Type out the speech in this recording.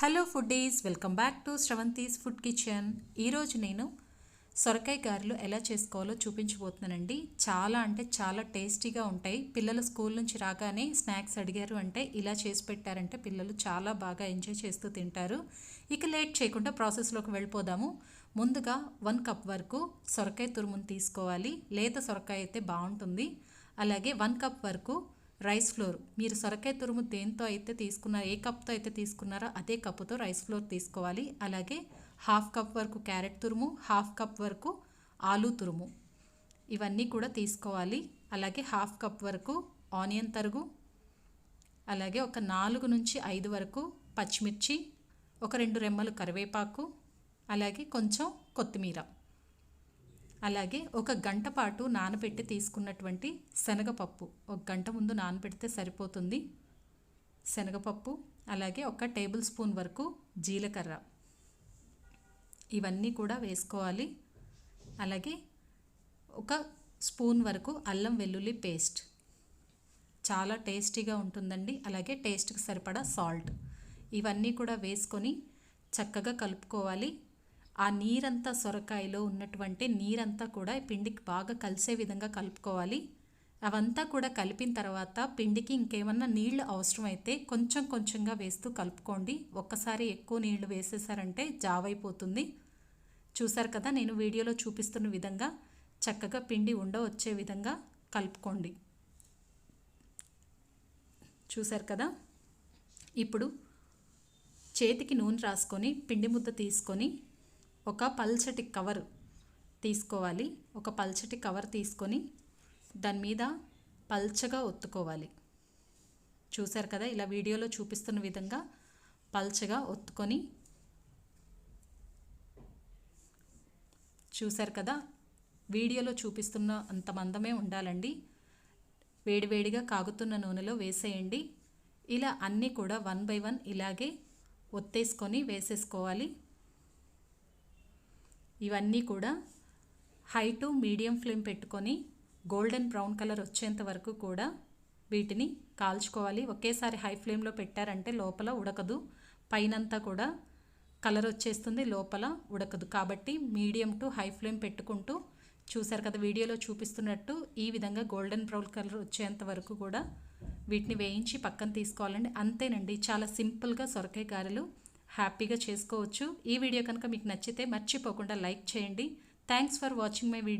Hello foodies, welcome back to Sravanthi's food kitchen. ఈరోజు నేను సొరకాయ గారెలు ఎలా చేసుకోవాలో చూపించబోతున్నానండి. చాలా అంటే చాలా టేస్టీగా ఉంటాయి. పిల్లలు స్కూల్ నుంచి రాగానే స్నాక్స్ అడిగారు అంటే ఇలా చేసి పెట్టారంటే పిల్లలు చాలా బాగా ఎంజాయ్ చేస్తూ తింటారు. ఇక లేట్ చేయకుండా ప్రాసెస్లోకి వెళ్ళిపోదాము. ముందుగా 1 కప్ వరకు సొరకాయ తురుమును తీసుకోవాలి. లేత సొరకాయ అయితే బాగుంటుంది. అలాగే 1 కప్ వరకు రైస్ ఫ్లోర్, మీరు సొరకాయ తురుము దేంతో అయితే తీసుకున్నారో, ఏ కప్తో అయితే తీసుకున్నారో అదే కప్పుతో రైస్ ఫ్లోర్ తీసుకోవాలి. అలాగే 1/2 కప్ వరకు క్యారెట్ తురుము, 1/2 కప్ వరకు ఆలూ తురుము, ఇవన్నీ కూడా తీసుకోవాలి. అలాగే 1/2 కప్ వరకు ఆనియన్ తరుగు, అలాగే ఒక 4 నుంచి 5 వరకు పచ్చిమిర్చి, ఒక 2 రెమ్మలు కరివేపాకు, అలాగే కొంచెం కొత్తిమీర, అలాగే ఒక గంట పాటు నానబెట్టి తీసుకున్నటువంటి శనగపప్పు, ఒక గంట ముందు నానబెడితే సరిపోతుంది శనగపప్పు, అలాగే ఒక టేబుల్ స్పూన్ వరకు జీలకర్ర, ఇవన్నీ కూడా వేసుకోవాలి. అలాగే ఒక స్పూన్ వరకు అల్లం వెల్లుల్లి పేస్ట్, చాలా టేస్టీగా ఉంటుందండి. అలాగే టేస్ట్కి సరిపడా సాల్ట్, ఇవన్నీ కూడా వేసుకొని చక్కగా కలుపుకోవాలి. ఆ నీరంతా, సొరకాయలో ఉన్నటువంటి నీరంతా కూడా పిండికి బాగా కలిసే విధంగా కలుపుకోవాలి. అవంతా కూడా కలిపిన తర్వాత పిండికి ఇంకేమన్నా నీళ్లు అవసరమైతే కొంచెం కొంచెంగా వేస్తూ కలుపుకోండి. ఒక్కసారి ఎక్కువ నీళ్లు వేసేసారంటే జావైపోతుంది. చూసారు కదా, నేను వీడియోలో చూపిస్తున్న విధంగా చక్కగా పిండి వచ్చే విధంగా కలుపుకోండి. చూసారు కదా, ఇప్పుడు చేతికి నూనె రాసుకొని పిండి ముద్ద తీసుకొని ఒక పల్చటి కవర్ తీసుకోవాలి. ఒక పల్చటి కవర్ తీసుకొని దాని మీద పల్చగా ఒత్తుకోవాలి. చూసారు కదా, ఇలా వీడియోలో చూపిస్తున్న విధంగా పల్చగా ఒత్తుకొని, చూసారు కదా, వీడియోలో చూపిస్తున్న అంత మందమే ఉండాలండి. వేడివేడిగా కాగుతున్న నూనెలో వేసేయండి. ఇలా అన్నీ కూడా 1 బై 1 ఇలాగే ఒత్తేసుకొని వేసేసుకోవాలి. ఇవన్నీ కూడా హై టు మీడియం ఫ్లేమ్ పెట్టుకొని గోల్డెన్ బ్రౌన్ కలర్ వచ్చేంత వరకు కూడా వీటిని కాల్చుకోవాలి. ఒకేసారి హై ఫ్లేమ్లో పెట్టారంటే లోపల ఉడకదు, పైనంతా కూడా కలర్ వచ్చేస్తుంది, లోపల ఉడకదు. కాబట్టి మీడియం టు హై ఫ్లేమ్ పెట్టుకుంటూ, చూసారు కదా వీడియోలో చూపిస్తున్నట్టు ఈ విధంగా గోల్డెన్ బ్రౌన్ కలర్ వచ్చేంత వరకు కూడా వీటిని వేయించి పక్కన తీసుకోవాలండి. అంతేనండి, చాలా సింపుల్గా సొరకాయ గారెలు హ్యాపీగా చేసుకోవచ్చు. ఈ వీడియో కనుక మీకు నచ్చితే మర్చిపోకుండా లైక్ చేయండి. Thanks for watching my video.